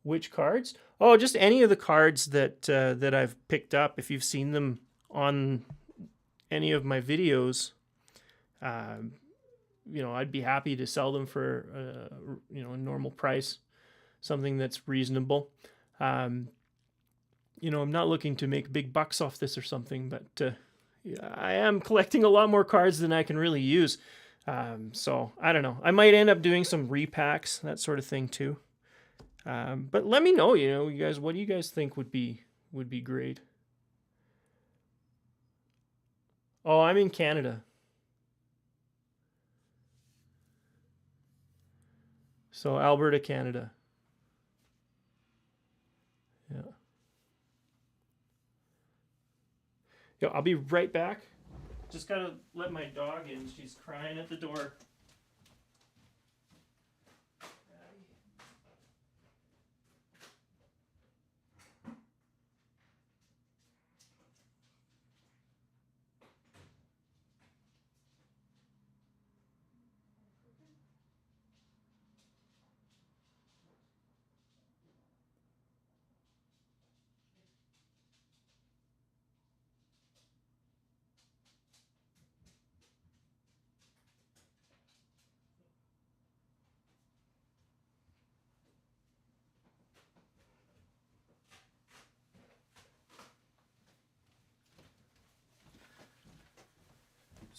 Which cards? Oh, just any of the cards that I've picked up. If you've seen them on any of my videos, I'd be happy to sell them for a normal price, something that's reasonable. I'm not looking to make big bucks off this or something, but I am collecting a lot more cards than I can really use. So I don't know. I might end up doing some repacks, that sort of thing too. But let me know, you guys, what do you guys think would be great? Oh, I'm in Canada. So Alberta, Canada. Yeah. Yo, I'll be right back. Just gotta let my dog in. She's crying at the door.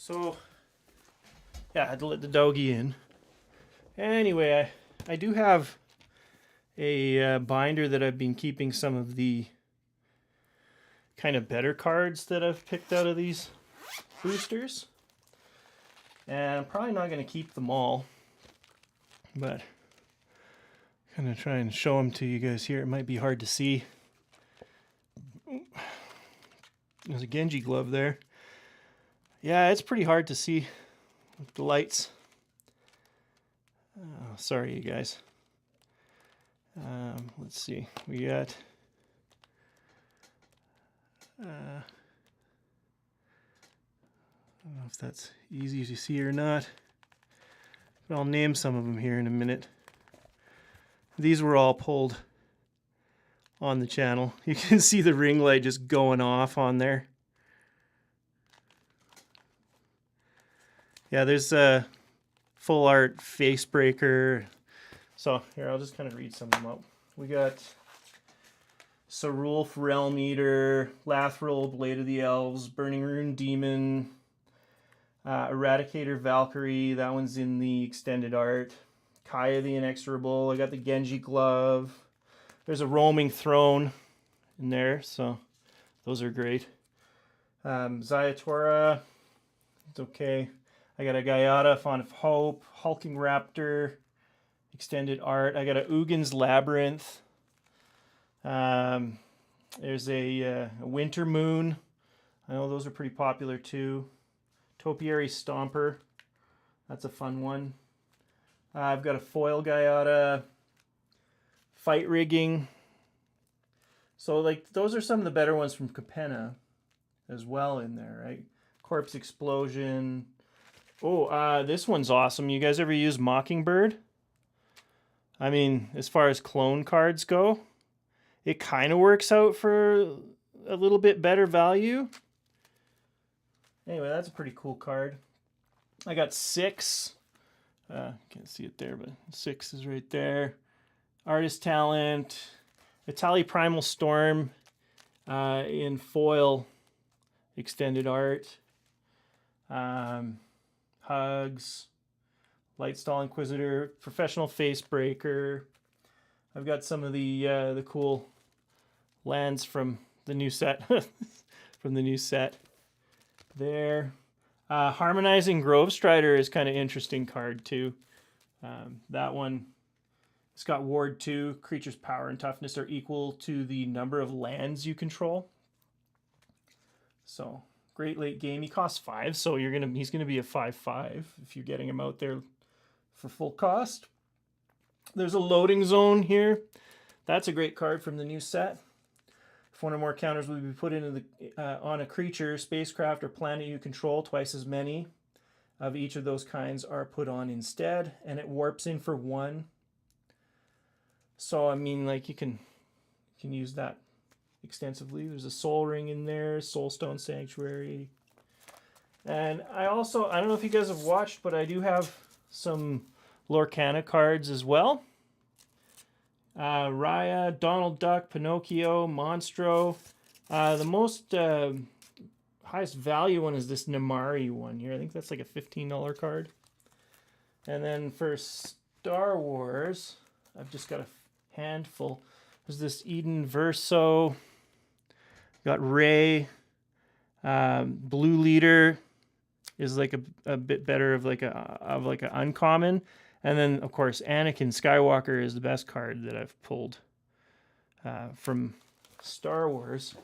So, yeah, I had to let the doggy in. Anyway, I do have a binder that I've been keeping some of the kind of better cards that I've picked out of these boosters. And I'm probably not going to keep them all, but I'm going to try and show them to you guys here. It might be hard to see. There's a Genji glove there. Yeah, it's pretty hard to see with the lights. Oh, sorry, you guys. Let's see. We got... I don't know if that's easy to see or not, but I'll name some of them here in a minute. These were all pulled on the channel. You can see the ring light just going off on there. Yeah, there's full art Facebreaker. So here, I'll just kind of read some of them out. We got Sarulf Realm Eater, Lathril Blade of the Elves, Burning Rune Demon, Eradicator Valkyrie. That one's in the extended art. Kaya the Inexorable. I got the Genji Glove. There's a Roaming Throne in there, so those are great. Zayatora, it's okay. I got a Gaiata, Font of Hope, Hulking Raptor, extended art. I got a Ugin's Labyrinth. There's a Winter Moon. I know those are pretty popular too. Topiary Stomper. That's a fun one. I've got a foil Gaiata. Fight Rigging. So like those are some of the better ones from Capenna as well in there, right? Corpse Explosion. Oh, this one's awesome. You guys ever use Mockingbird? I mean, as far as clone cards go, it kind of works out for a little bit better value. Anyway, that's a pretty cool card. I got 6. Can't see it there, but 6 is right there. Artist Talent. Etali Primal Storm in foil extended art. Hugs. Lightstall Inquisitor. Professional Facebreaker. I've got some of the cool lands from the new set. From the new set there. Harmonizing Grovestrider is kind of interesting card too. That one, it's got Ward 2. Creatures' power and toughness are equal to the number of lands you control. So great late game. He costs 5, so he's gonna be a 5/5 if you're getting him out there for full cost. There's a Loading Zone here. That's a great card from the new set. If one or more counters will be put into the on a creature, spacecraft, or planet you control, twice as many of each of those kinds are put on instead, and it warps in for 1. So I mean, like you can use that extensively. There's a Soul Ring in there, Soulstone Sanctuary, and I don't know if you guys have watched, but I do have some Lorcana cards as well. Raya, Donald Duck, Pinocchio, Monstro. The most highest value one is this Namari one here. I think that's like a $15 card. And then for Star Wars, I've just got a handful. There's this Eden Verso. Got Rey. Blue Leader is like a bit better of like a uncommon. And then, of course, Anakin Skywalker is the best card that I've pulled from Star Wars.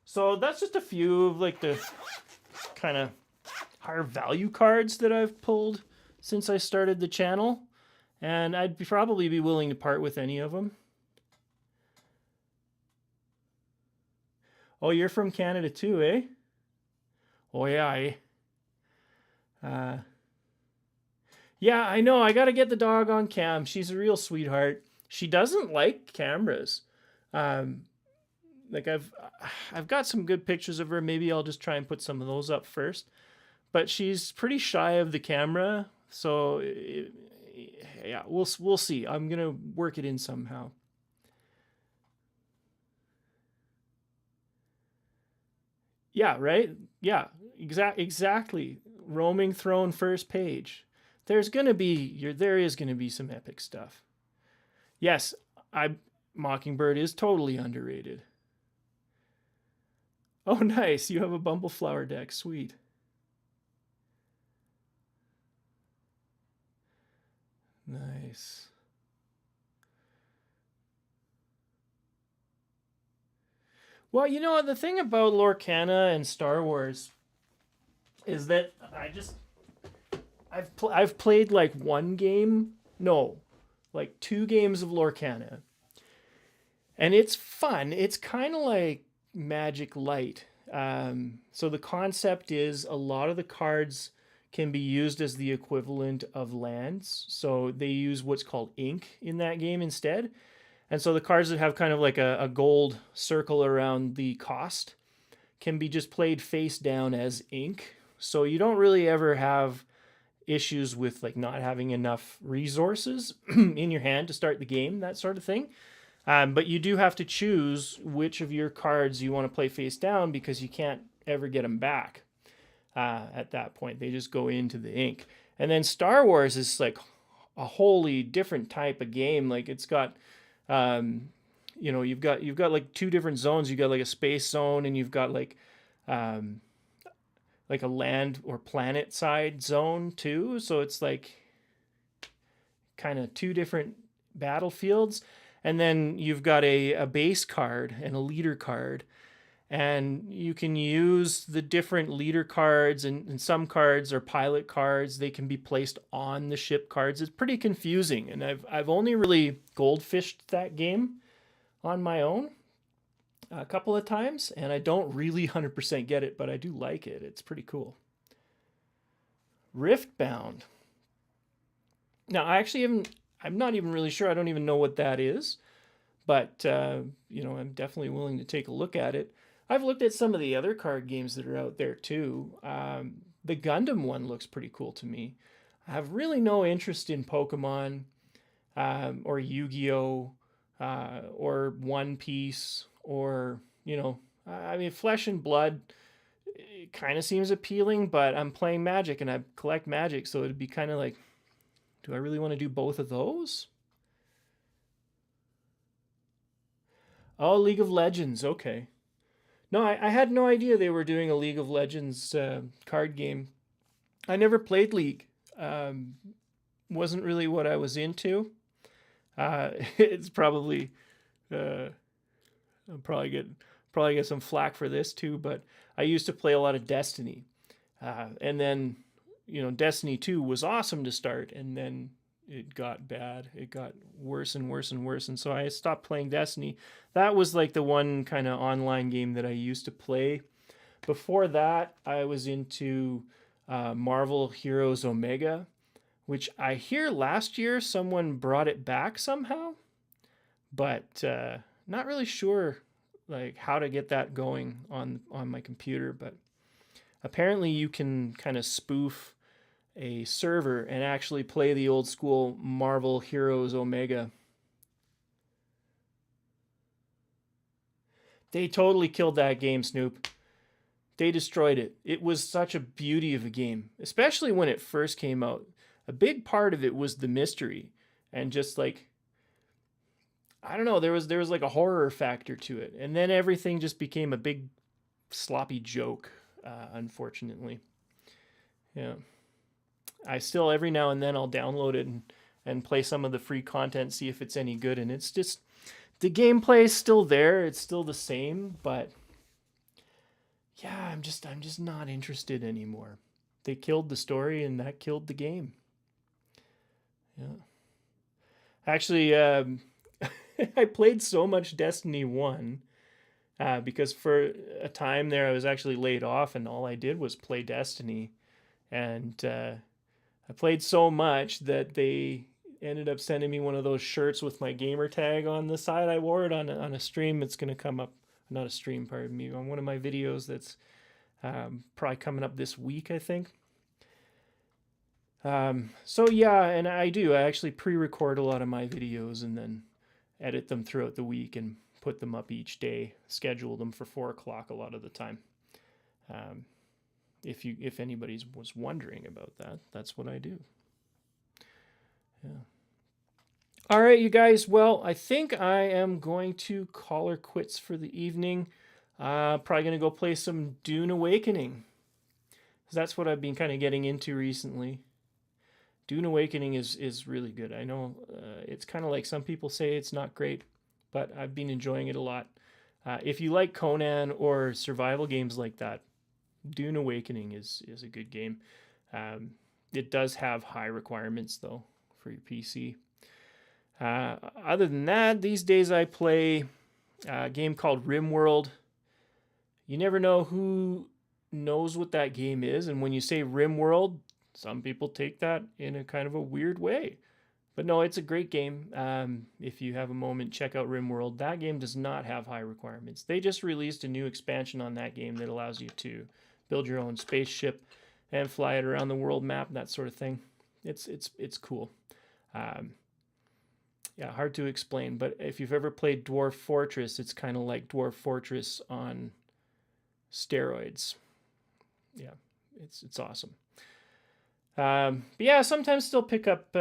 So that's just a few of like the kind of higher value cards that I've pulled since I started the channel. And I'd probably be willing to part with any of them. Oh, you're from Canada too, eh? Oh, yeah, eh? Yeah, I know. I got to get the dog on cam. She's a real sweetheart. She doesn't like cameras. Like I've got some good pictures of her. Maybe I'll just try and put some of those up first. But she's pretty shy of the camera, so yeah, we'll see. I'm gonna work it in somehow. Yeah, right. Yeah, exactly. Roaming Throne first page. There is going to be some epic stuff. Yes, Mockingbird is totally underrated. Oh, nice. You have a Bumbleflower deck. Sweet. Nice. Well, you know, the thing about Lorcana and Star Wars is that I've played like 1 game, no, like 2 games of Lorcana. And it's fun. It's kind of like Magic Light. So the concept is a lot of the cards can be used as the equivalent of lands. So they use what's called ink in that game instead. And so the cards that have kind of like a gold circle around the cost can be just played face down as ink. So you don't really ever have issues with like not having enough resources in your hand to start the game, that sort of thing. But you do have to choose which of your cards you want to play face down, because you can't ever get them back at that point. They just go into the ink. And then Star Wars is like a wholly different type of game. Like it's got, you've got like two different zones. You've got like a space zone, and you've got like a land or planet side zone too. So it's like kind of two different battlefields. And then you've got a base card and a leader card. And you can use the different leader cards, and some cards are pilot cards. They can be placed on the ship cards. It's pretty confusing. And I've only really goldfished that game on my own a couple of times, and I don't really 100% get it, but I do like it. It's pretty cool. Riftbound. Now, I'm not even really sure. I don't even know what that is, but I'm definitely willing to take a look at it. I've looked at some of the other card games that are out there too. The Gundam one looks pretty cool to me. I have really no interest in Pokemon or Yu-Gi-Oh! Or One Piece, or, Flesh and Blood kind of seems appealing, but I'm playing Magic and I collect Magic, so it'd be kind of like, do I really want to do both of those? Oh, League of Legends, okay. No, I had no idea they were doing a League of Legends card game. I never played League. Wasn't really what I was into. It's probably I'll probably get some flack for this too, but I used to play a lot of Destiny, and then Destiny 2 was awesome to start, and then it got bad. It got worse and worse and worse, and so I stopped playing Destiny. That was like the one kind of online game that I used to play. Before that, I was into Marvel Heroes Omega, which I hear last year someone brought it back somehow, but not really sure like how to get that going on my computer. But apparently you can kind of spoof a server and actually play the old school Marvel Heroes Omega. They totally killed that game, Snoop. They destroyed it. It was such a beauty of a game, especially when it first came out. A big part of it was the mystery, and just like, I don't know, there was like a horror factor to it, and then everything just became a big sloppy joke, unfortunately. Yeah. I still, every now and then, I'll download it and play some of the free content, see if it's any good. And it's just, the gameplay is still there. It's still the same, but yeah, I'm just not interested anymore. They killed the story, and that killed the game. Yeah. Actually, I played so much Destiny 1 because for a time there I was actually laid off, and all I did was play Destiny. And I played so much that they ended up sending me one of those shirts with my gamer tag on the side. I wore it on a stream that's going to come up, not a stream, pardon me, on one of my videos that's probably coming up this week, I think. So yeah, and I actually pre-record a lot of my videos and then edit them throughout the week and put them up each day, schedule them for 4 o'clock a lot of the time. If anybody was wondering about that, that's what I do. Yeah. All right, you guys. Well, I think I am going to call her quits for the evening. Probably going to go play some Dune Awakening. That's what I've been kind of getting into recently. Dune Awakening is really good. I know it's kind of like some people say it's not great, but I've been enjoying it a lot. If you like Conan or survival games like that, Dune Awakening is a good game. It does have high requirements, though, for your PC. Other than that, these days I play a game called RimWorld. You never know who knows what that game is, and when you say RimWorld, some people take that in a kind of a weird way. But no, it's a great game. If you have a moment, check out RimWorld. That game does not have high requirements. They just released a new expansion on that game that allows you to build your own spaceship and fly it around the world map and that sort of thing. It's cool. Um, yeah, hard to explain, but if you've ever played Dwarf Fortress, it's kind of like Dwarf Fortress on steroids. Yeah, it's awesome. But yeah, sometimes still pick up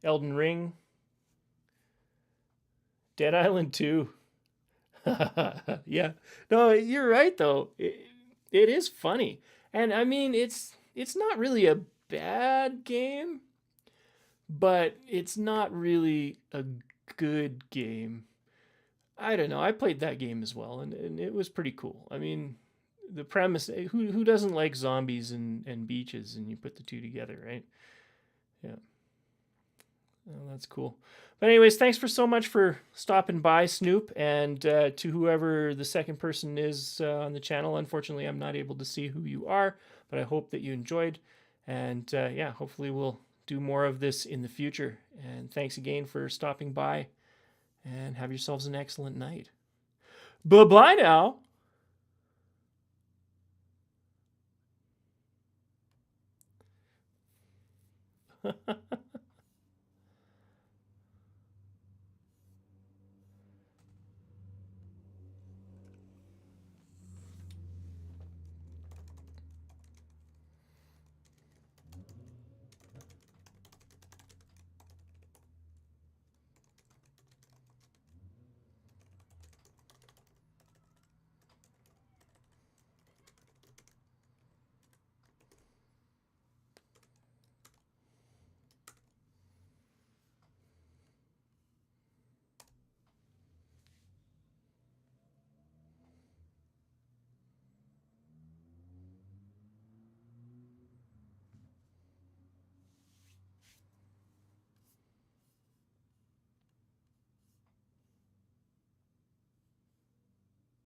Elden Ring, Dead Island 2. Yeah, no, you're right though. It is funny, and I mean it's not really a bad game, but it's not really a good game. I don't know. I played that game as well, and it was pretty cool. I mean, the premise, who doesn't like zombies and beaches, and you put the two together, right? Yeah. Oh, that's cool. But anyways, thanks for so much for stopping by, Snoop, and to whoever the second person is on the channel. Unfortunately, I'm not able to see who you are, but I hope that you enjoyed. And yeah, hopefully we'll do more of this in the future. And thanks again for stopping by, and have yourselves an excellent night. Bye-bye now.